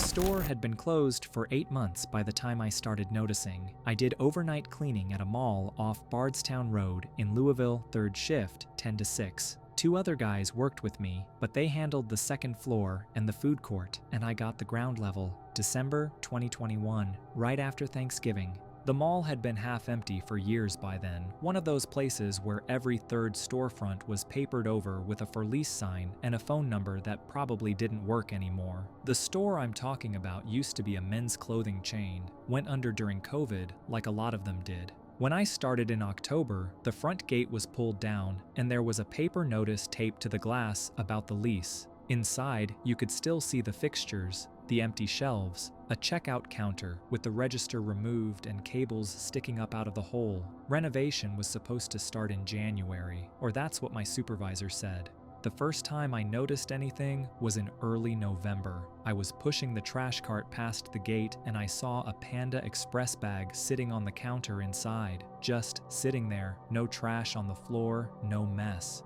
store had been closed for 8 months by the time I started noticing. I did overnight cleaning at a mall off Bardstown Road in Louisville, 3rd shift, 10 to 6. 2 other guys worked with me, but they handled the 2nd floor and the food court, and I got the ground level. December 2021, right after Thanksgiving. The mall had been half empty for years by then, one of those places where every 3rd storefront was papered over with a for lease sign and a phone number that probably didn't work anymore. The store I'm talking about used to be a men's clothing chain, went under during COVID like a lot of them did. When I started in October, the front gate was pulled down and there was a paper notice taped to the glass about the lease. Inside, you could still see the fixtures, the empty shelves, a checkout counter with the register removed and cables sticking up out of the hole. Renovation was supposed to start in January, or that's what my supervisor said. The first time I noticed anything was in early November. I was pushing the trash cart past the gate and I saw a Panda Express bag sitting on the counter inside. Just sitting there, no trash on the floor, no mess.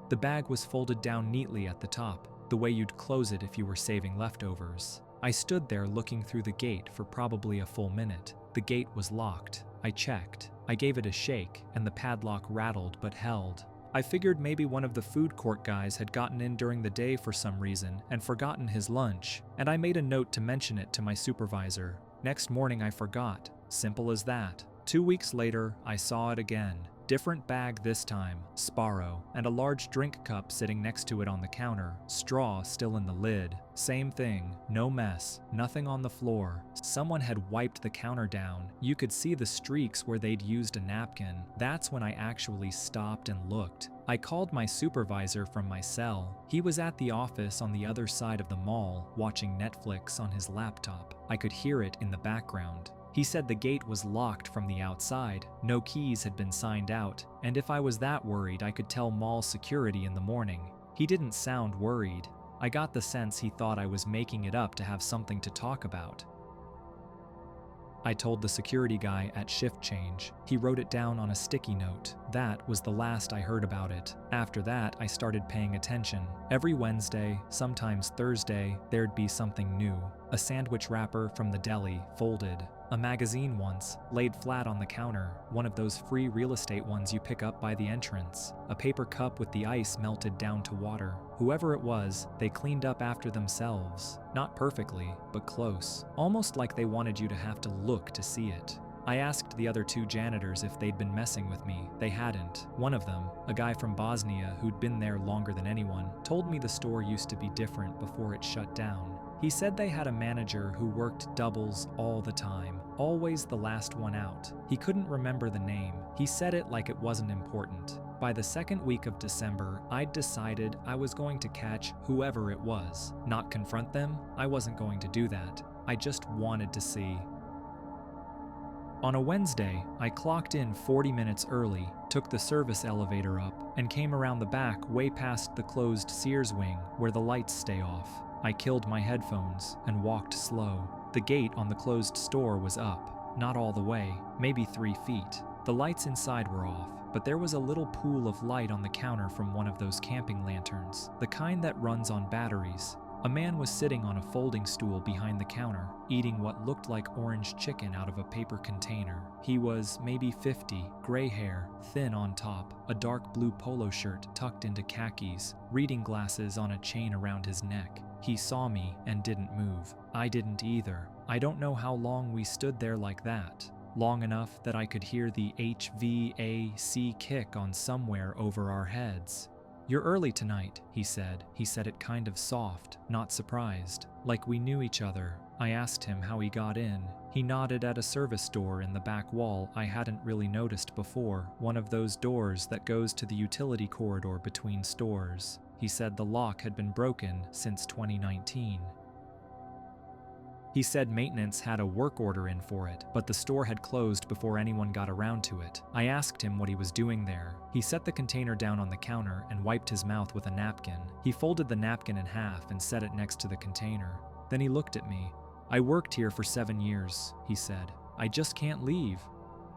The bag was folded down neatly at the top, the way you'd close it if you were saving leftovers. I stood there looking through the gate for probably a full minute. The gate was locked. I checked. I gave it a shake, and the padlock rattled but held. I figured maybe one of the food court guys had gotten in during the day for some reason and forgotten his lunch, and I made a note to mention it to my supervisor. Next morning I forgot. Simple as that. 2 weeks later, I saw it again. Different bag this time, Sparrow, and a large drink cup sitting next to it on the counter, straw still in the lid. Same thing, no mess, nothing on the floor. Someone had wiped the counter down. You could see the streaks where they'd used a napkin. That's when I actually stopped and looked. I called my supervisor from my cell. He was at the office on the other side of the mall, watching Netflix on his laptop. I could hear it in the background. He said the gate was locked from the outside, no keys had been signed out, and if I was that worried I could tell mall security in the morning. He didn't sound worried. I got the sense he thought I was making it up to have something to talk about. I told the security guy at shift change. He wrote it down on a sticky note. That was the last I heard about it. After that, I started paying attention. Every Wednesday, sometimes Thursday, there'd be something new. A sandwich wrapper from the deli, folded. A magazine once, laid flat on the counter, one of those free real estate ones you pick up by the entrance. A paper cup with the ice melted down to water. Whoever it was, they cleaned up after themselves. Not perfectly, but close. Almost like they wanted you to have to look to see it. I asked the other 2 janitors if they'd been messing with me. They hadn't. One of them, a guy from Bosnia who'd been there longer than anyone, told me the store used to be different before it shut down. He said they had a manager who worked doubles all the time, always the last one out. He couldn't remember the name. He said it like it wasn't important. By the 2nd week of December, I'd decided I was going to catch whoever it was. Not confront them, I wasn't going to do that. I just wanted to see. On a Wednesday, I clocked in 40 minutes early, took the service elevator up, and came around the back way past the closed Sears wing where the lights stay off. I killed my headphones and walked slow. The gate on the closed store was up, not all the way, maybe 3 feet. The lights inside were off, but there was a little pool of light on the counter from one of those camping lanterns, the kind that runs on batteries. A man was sitting on a folding stool behind the counter, eating what looked like orange chicken out of a paper container. He was maybe 50, gray hair, thin on top, a dark blue polo shirt tucked into khakis, reading glasses on a chain around his neck. He saw me and didn't move. I didn't either. I don't know how long we stood there like that. Long enough that I could hear the HVAC kick on somewhere over our heads. "You're early tonight," he said. He said it kind of soft, not surprised, like we knew each other. I asked him how he got in. He nodded at a service door in the back wall I hadn't really noticed before, one of those doors that goes to the utility corridor between stores. He said the lock had been broken since 2019. He said maintenance had a work order in for it, but the store had closed before anyone got around to it. I asked him what he was doing there. He set the container down on the counter and wiped his mouth with a napkin. He folded the napkin in half and set it next to the container. Then he looked at me. "I worked here for 7 years, he said. "I just can't leave."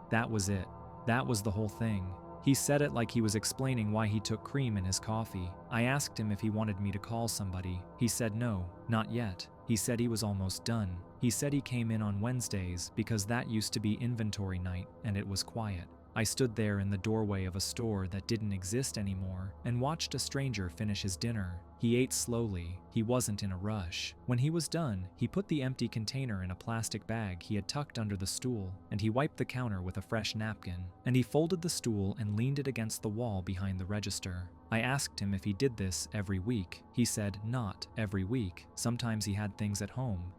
That was it. That was the whole thing. He said it like he was explaining why he took cream in his coffee. I asked him if he wanted me to call somebody. He said no, not yet. He said he was almost done. He said he came in on Wednesdays because that used to be inventory night and it was quiet. I stood there in the doorway of a store that didn't exist anymore and watched a stranger finish his dinner. He ate slowly. He wasn't in a rush. When he was done, he put the empty container in a plastic bag he had tucked under the stool, and he wiped the counter with a fresh napkin, and he folded the stool and leaned it against the wall behind the register. I asked him if he did this every week. He said not every week. Sometimes he had things at home.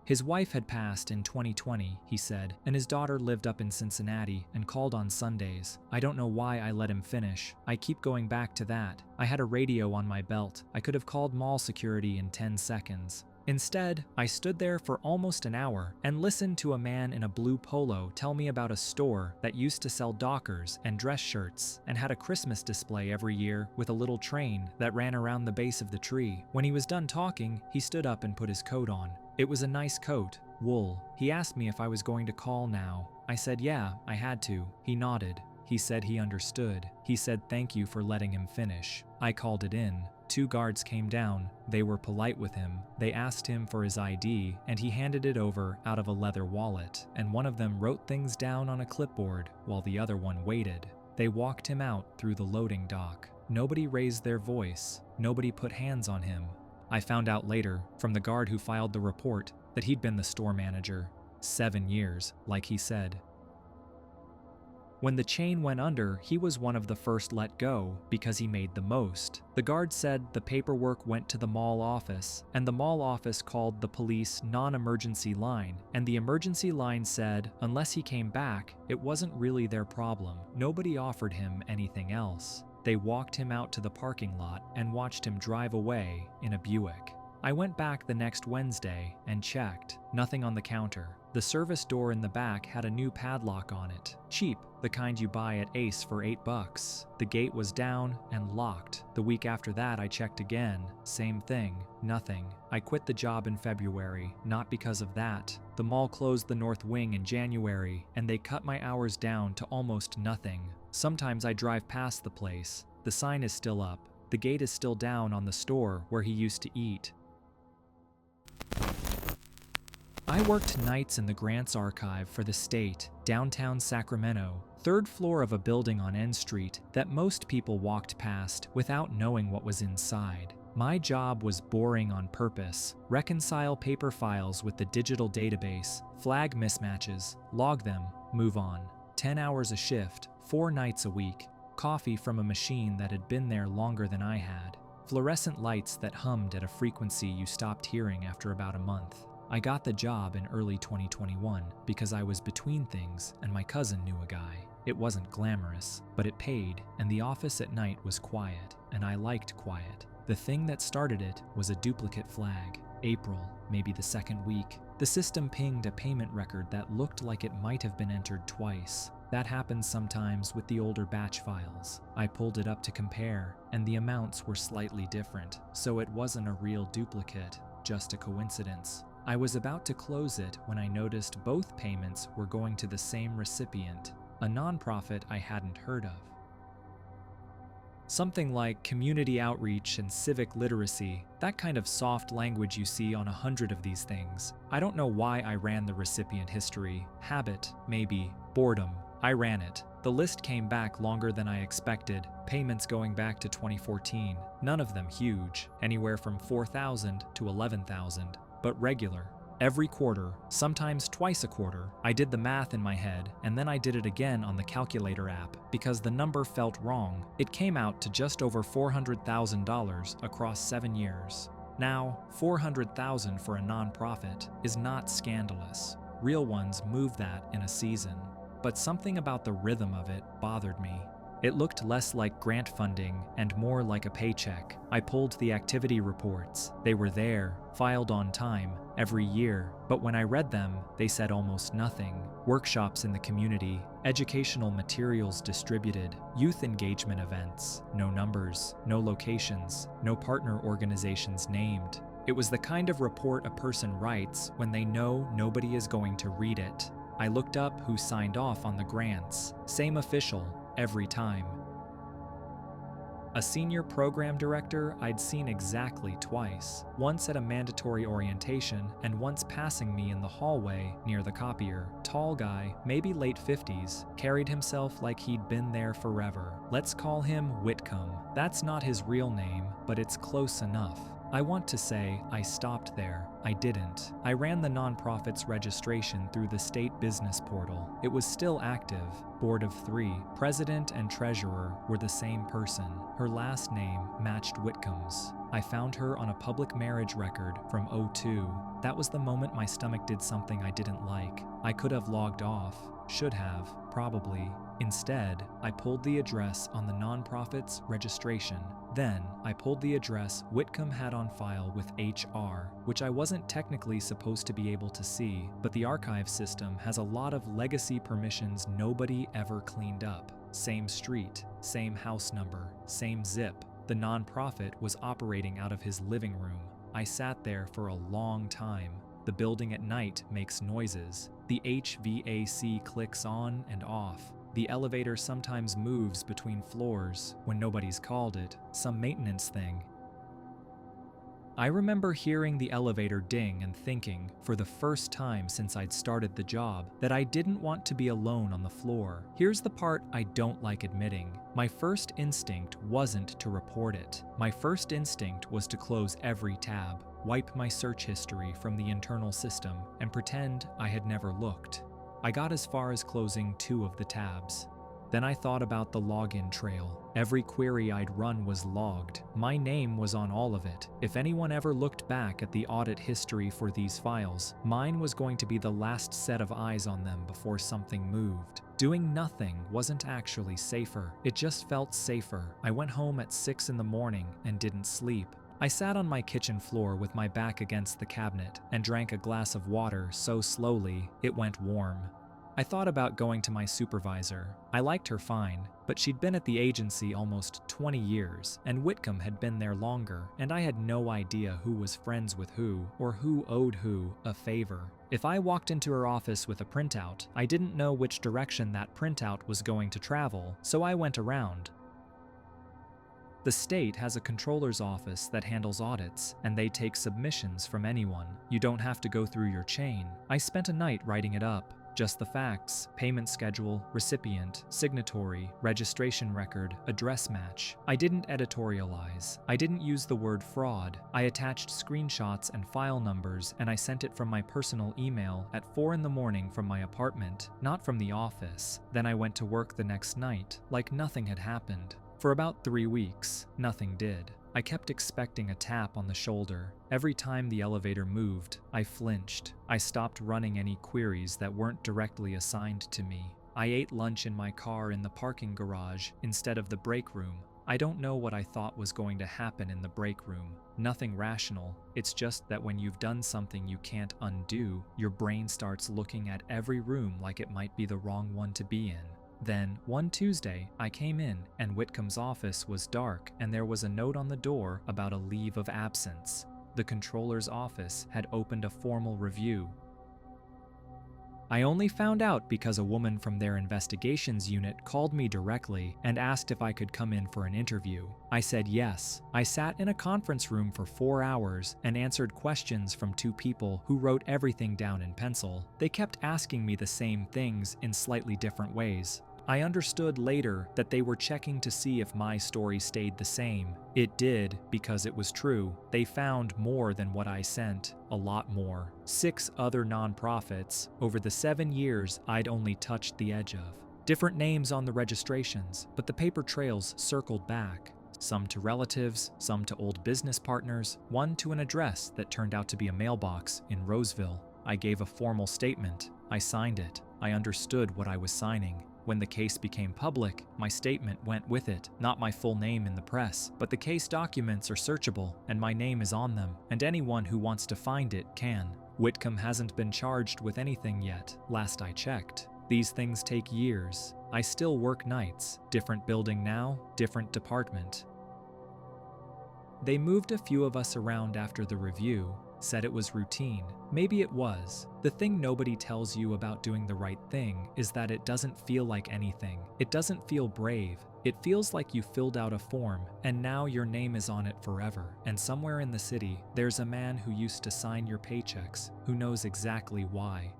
His wife had passed in 2020, he said, and his daughter lived up in Cincinnati and called on Sundays. I don't know why I let him finish. I keep going back to that. I had a radio on my belt. I could have called mall security in 10 seconds. Instead, I stood there for almost an hour and listened to a man in a blue polo tell me about a store that used to sell Dockers and dress shirts and had a Christmas display every year with a little train that ran around the base of the tree. When he was done talking, he stood up and put his coat on. It was a nice coat, wool. He asked me if I was going to call now. I said yeah, I had to. He nodded. He said he understood. He said thank you for letting him finish. I called it in. 2 guards came down. They were polite with him. They asked him for his ID, and he handed it over out of a leather wallet, and one of them wrote things down on a clipboard while the other one waited. They walked him out through the loading dock. Nobody raised their voice. Nobody put hands on him. I found out later, from the guard who filed the report, that he'd been the store manager. 7 years, like he said. When the chain went under, he was one of the first let go because he made the most. The guard said the paperwork went to the mall office, and the mall office called the police non-emergency line, and the emergency line said unless he came back, it wasn't really their problem. Nobody offered him anything else. They walked him out to the parking lot and watched him drive away in a Buick. I went back the next Wednesday and checked. Nothing on the counter. The service door in the back had a new padlock on it. Cheap, the kind you buy at Ace for $8. The gate was down and locked. The week after that I checked again. Same thing. Nothing. I quit the job in February, not because of that. The mall closed the north wing in January, and they cut my hours down to almost nothing. Sometimes I drive past the place. The sign is still up. The gate is still down on the store where he used to eat. I worked nights in the Grants Archive for the state, downtown Sacramento, 3rd floor of a building on N Street that most people walked past without knowing what was inside. My job was boring on purpose. Reconcile paper files with the digital database, flag mismatches, log them, move on. 10 hours a shift, 4 nights a week. Coffee from a machine that had been there longer than I had. Fluorescent lights that hummed at a frequency you stopped hearing after about a month. I got the job in early 2021 because I was between things and my cousin knew a guy. It wasn't glamorous, but it paid, and the office at night was quiet, and I liked quiet. The thing that started it was a duplicate flag. April, maybe the 2nd week. The system pinged a payment record that looked like it might have been entered twice. That happens sometimes with the older batch files. I pulled it up to compare, and the amounts were slightly different, so it wasn't a real duplicate, just a coincidence. I was about to close it when I noticed both payments were going to the same recipient, a nonprofit I hadn't heard of. Something like community outreach and civic literacy, that kind of soft language you see on 100 of these things. I don't know why I ran the recipient history. Habit, maybe. Boredom. I ran it. The list came back longer than I expected, payments going back to 2014. None of them huge, anywhere from $4,000 to $11,000, but regular. Every quarter, sometimes twice a quarter. I did the math in my head, and then I did it again on the calculator app because the number felt wrong. It came out to just over $400,000 across 7 years. Now, $400,000 for a nonprofit is not scandalous. Real ones move that in a season. But something about the rhythm of it bothered me. It looked less like grant funding and more like a paycheck. I pulled the activity reports. They were there, filed on time, every year. But when I read them, they said almost nothing. Workshops in the community, educational materials distributed, youth engagement events, no numbers, no locations, no partner organizations named. It was the kind of report a person writes when they know nobody is going to read it. I looked up who signed off on the grants. Same official, every time. A senior program director I'd seen exactly twice, once at a mandatory orientation and once passing me in the hallway near the copier. Tall guy, maybe late 50s, carried himself like he'd been there forever. Let's call him Whitcomb. That's not his real name, but it's close enough. I want to say I stopped there. I didn't. I ran the nonprofit's registration through the state business portal. It was still active. Board of 3, president and treasurer were the same person. Her last name matched Whitcomb's. I found her on a public marriage record from '02. That was the moment my stomach did something I didn't like. I could have logged off. Should have, probably. Instead, I pulled the address on the nonprofit's registration. Then, I pulled the address Whitcomb had on file with HR, which I wasn't technically supposed to be able to see, but the archive system has a lot of legacy permissions nobody ever cleaned up. Same street, same house number, same zip. The nonprofit was operating out of his living room. I sat there for a long time. The building at night makes noises. The HVAC clicks on and off. The elevator sometimes moves between floors when nobody's called it, some maintenance thing. I remember hearing the elevator ding and thinking, for the first time since I'd started the job, that I didn't want to be alone on the floor. Here's the part I don't like admitting. My first instinct wasn't to report it. My first instinct was to close every tab, wipe my search history from the internal system, and pretend I had never looked. I got as far as closing 2 of the tabs. Then I thought about the login trail. Every query I'd run was logged. My name was on all of it. If anyone ever looked back at the audit history for these files, mine was going to be the last set of eyes on them before something moved. Doing nothing wasn't actually safer. It just felt safer. I went home at 6 in the morning and didn't sleep. I sat on my kitchen floor with my back against the cabinet and drank a glass of water so slowly it went warm. I thought about going to my supervisor. I liked her fine, but she'd been at the agency almost 20 years, and Whitcomb had been there longer, and I had no idea who was friends with who, or who owed who a favor. If I walked into her office with a printout, I didn't know which direction that printout was going to travel, so I went around. The state has a controller's office that handles audits, and they take submissions from anyone. You don't have to go through your chain. I spent a night writing it up. Just the facts, payment schedule, recipient, signatory, registration record, address match. I didn't editorialize. I didn't use the word fraud. I attached screenshots and file numbers, and I sent it from my personal email at 4 in the morning from my apartment, not from the office. Then I went to work the next night, like nothing had happened. For about 3 weeks, nothing did. I kept expecting a tap on the shoulder. Every time the elevator moved, I flinched. I stopped running any queries that weren't directly assigned to me. I ate lunch in my car in the parking garage instead of the break room. I don't know what I thought was going to happen in the break room. Nothing rational. It's just that when you've done something you can't undo, your brain starts looking at every room like it might be the wrong one to be in. Then, one Tuesday, I came in and Whitcomb's office was dark and there was a note on the door about a leave of absence. The controller's office had opened a formal review. I only found out because a woman from their investigations unit called me directly and asked if I could come in for an interview. I said yes. I sat in a conference room for 4 hours and answered questions from 2 people who wrote everything down in pencil. They kept asking me the same things in slightly different ways. I understood later that they were checking to see if my story stayed the same. It did, because it was true. They found more than what I sent, a lot more. 6 other nonprofits over the 7 years I'd only touched the edge of. Different names on the registrations, but the paper trails circled back. Some to relatives, some to old business partners, one to an address that turned out to be a mailbox in Roseville. I gave a formal statement. I signed it. I understood what I was signing. When the case became public, my statement went with it, not my full name in the press, but the case documents are searchable, and my name is on them, and anyone who wants to find it can. Whitcomb hasn't been charged with anything yet, last I checked. These things take years. I still work nights. Different building now, different department. They moved a few of us around after the review. said it was routine. Maybe it was. The thing nobody tells you about doing the right thing is that it doesn't feel like anything. It doesn't feel brave. It feels like you filled out a form, and now your name is on it forever. And somewhere in the city, there's a man who used to sign your paychecks, who knows exactly why.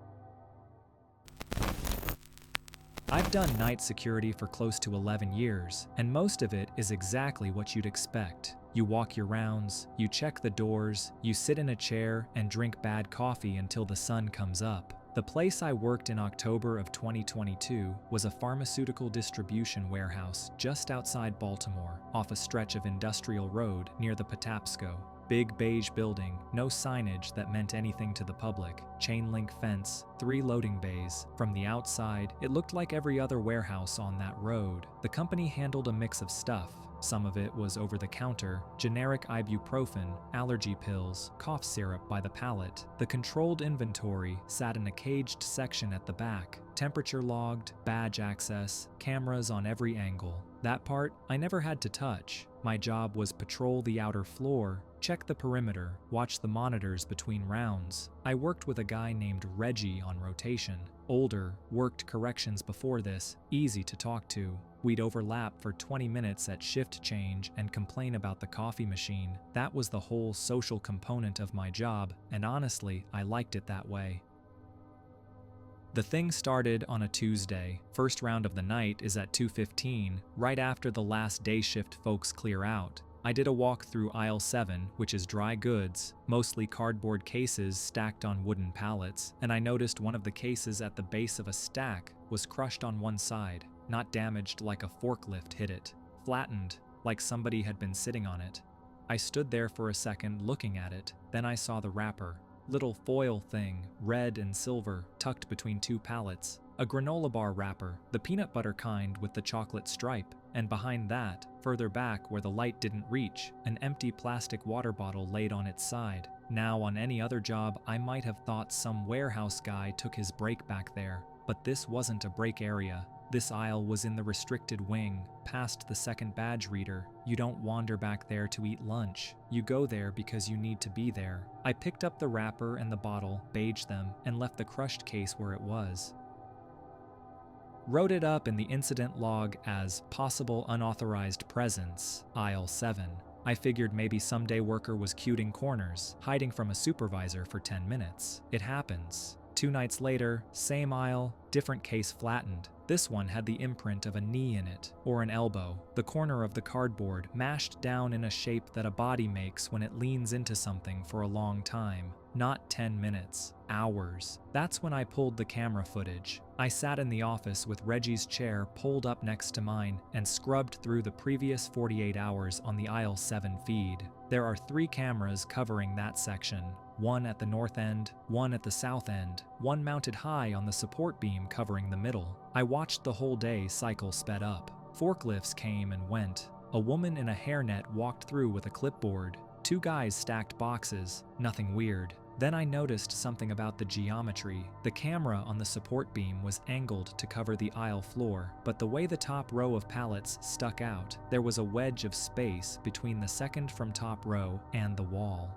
I've done night security for close to 11 years, and most of it is exactly what you'd expect. You walk your rounds, you check the doors, you sit in a chair and drink bad coffee until the sun comes up. The place I worked in October of 2022 was a pharmaceutical distribution warehouse just outside Baltimore, off a stretch of Industrial Road near the Patapsco. Big beige building, no signage that meant anything to the public, chain link fence, 3 loading bays. From the outside, it looked like every other warehouse on that road. The company handled a mix of stuff. Some of it was over-the-counter, generic ibuprofen, allergy pills, cough syrup by the pallet. The controlled inventory sat in a caged section at the back, temperature logged, badge access, cameras on every angle. That part I never had to touch. My job was patrol the outer floor, check the perimeter, watch the monitors between rounds. I worked with a guy named Reggie on rotation. Older, worked corrections before this, easy to talk to. We'd overlap for 20 minutes at shift change and complain about the coffee machine. That was the whole social component of my job, and honestly, I liked it that way. The thing started on a Tuesday. First round of the night is at 2:15, right after the last day shift folks clear out. I did a walk through aisle 7, which is dry goods, mostly cardboard cases stacked on wooden pallets, and I noticed one of the cases at the base of a stack was crushed on one side, not damaged like a forklift hit it, flattened, like somebody had been sitting on it. I stood there for a second looking at it, then I saw the wrapper. Little foil thing, red and silver, tucked between 2 pallets. A granola bar wrapper, the peanut butter kind with the chocolate stripe. And behind that, further back where the light didn't reach, an empty plastic water bottle laid on its side. Now on any other job, I might have thought some warehouse guy took his break back there. But this wasn't a break area. This aisle was in the restricted wing, past the second badge reader. You don't wander back there to eat lunch. You go there because you need to be there. I picked up the wrapper and the bottle, baged them, and left the crushed case where it was. Wrote it up in the incident log as possible unauthorized presence, aisle 7. I figured maybe some day worker was cutting corners, hiding from a supervisor for 10 minutes. It happens. 2 nights later, same aisle, different case flattened. This one had the imprint of a knee in it, or an elbow, the corner of the cardboard mashed down in a shape that a body makes when it leans into something for a long time. Not 10 minutes, hours. That's when I pulled the camera footage. I sat in the office with Reggie's chair pulled up next to mine and scrubbed through the previous 48 hours on the aisle 7 feed. There are 3 cameras covering that section. One at the north end, one at the south end, one mounted high on the support beam covering the middle. I watched the whole day cycle sped up. Forklifts came and went. A woman in a hairnet walked through with a clipboard. 2 guys stacked boxes, nothing weird. Then I noticed something about the geometry. The camera on the support beam was angled to cover the aisle floor, but the way the top row of pallets stuck out, there was a wedge of space between the second from top row and the wall.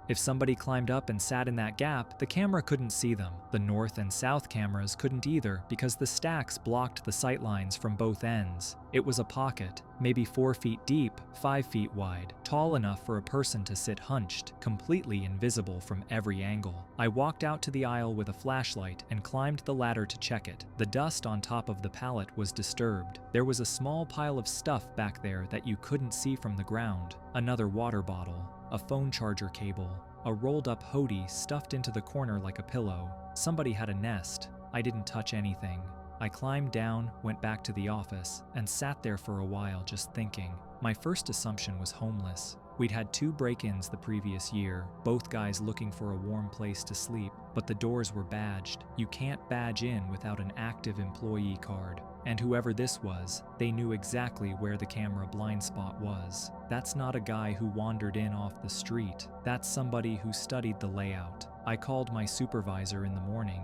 If somebody climbed up and sat in that gap, the camera couldn't see them. The north and south cameras couldn't either because the stacks blocked the sight lines from both ends. It was a pocket, maybe 4 feet deep, 5 feet wide, tall enough for a person to sit hunched, completely invisible from every angle. I walked out to the aisle with a flashlight and climbed the ladder to check it. The dust on top of the pallet was disturbed. There was a small pile of stuff back there that you couldn't see from the ground. Another water bottle, a phone charger cable, a rolled-up hoodie stuffed into the corner like a pillow. Somebody had a nest. I didn't touch anything. I climbed down, went back to the office, and sat there for a while just thinking. My first assumption was homeless. We'd had 2 break-ins the previous year, both guys looking for a warm place to sleep, but the doors were badged. You can't badge in without an active employee card. And whoever this was, they knew exactly where the camera blind spot was. That's not a guy who wandered in off the street. That's somebody who studied the layout. I called my supervisor in the morning.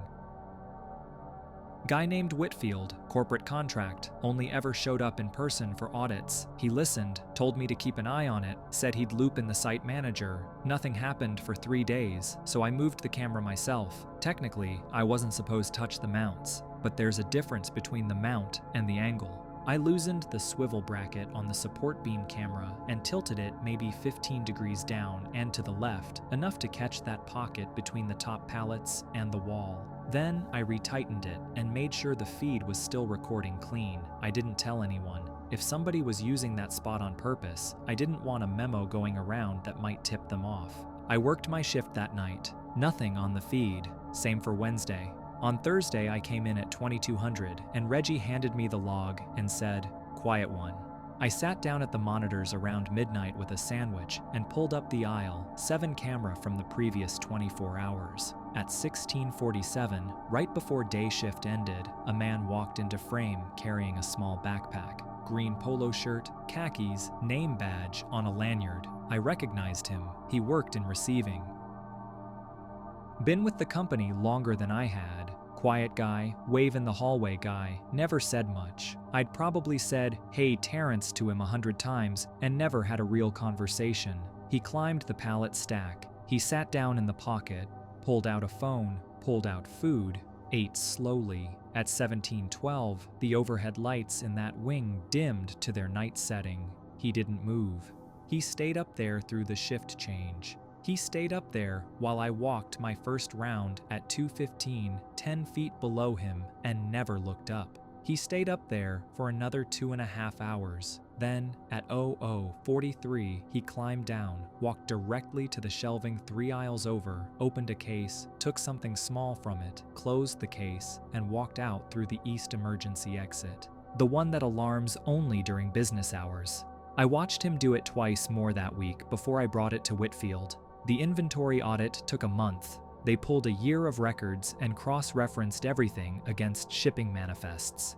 Guy named Whitfield, corporate contract, only ever showed up in person for audits. He listened, told me to keep an eye on it, said he'd loop in the site manager. Nothing happened for 3 days, so I moved the camera myself. Technically, I wasn't supposed to touch the mounts, but there's a difference between the mount and the angle. I loosened the swivel bracket on the support beam camera and tilted it maybe 15 degrees down and to the left, enough to catch that pocket between the top pallets and the wall. Then I retightened it and made sure the feed was still recording clean. I didn't tell anyone. If somebody was using that spot on purpose, I didn't want a memo going around that might tip them off. I worked my shift that night. Nothing on the feed. Same for Wednesday. On Thursday, I came in at 2200 and Reggie handed me the log and said, "Quiet one." I sat down at the monitors around midnight with a sandwich and pulled up the aisle, 7 camera from the previous 24 hours. At 16:47, right before day shift ended, a man walked into frame carrying a small backpack. Green polo shirt, khakis, name badge on a lanyard. I recognized him. He worked in receiving. Been with the company longer than I had. Quiet guy, wave in the hallway guy, never said much. I'd probably said, "Hey Terrence" to him 100 times and never had a real conversation. He climbed the pallet stack. He sat down in the pocket, pulled out a phone, pulled out food, ate slowly. At 17:12, the overhead lights in that wing dimmed to their night setting. He didn't move. He stayed up there through the shift change. He stayed up there while I walked my first round at 2:15, 10 feet below him, and never looked up. He stayed up there for another 2.5 hours. Then, at 00:43, he climbed down, walked directly to the shelving 3 aisles over, opened a case, took something small from it, closed the case, and walked out through the east emergency exit. The one that alarms only during business hours. I watched him do it twice more that week before I brought it to Whitfield. The inventory audit took a month. They pulled a year of records and cross-referenced everything against shipping manifests.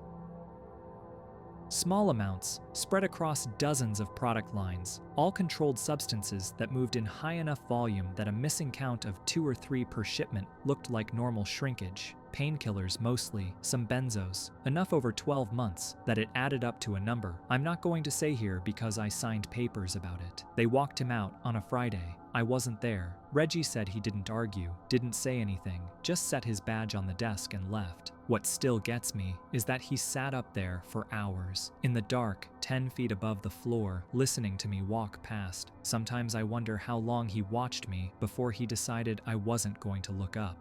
Small amounts, spread across dozens of product lines, all controlled substances that moved in high enough volume that a missing count of 2 or 3 per shipment looked like normal shrinkage. Painkillers mostly, some benzos, enough over 12 months that it added up to a number. I'm not going to say here because I signed papers about it. They walked him out on a Friday. I wasn't there. Reggie said he didn't argue, didn't say anything, just set his badge on the desk and left. What still gets me is that he sat up there for hours, in the dark, 10 feet above the floor, listening to me walk past. Sometimes I wonder how long he watched me before he decided I wasn't going to look up.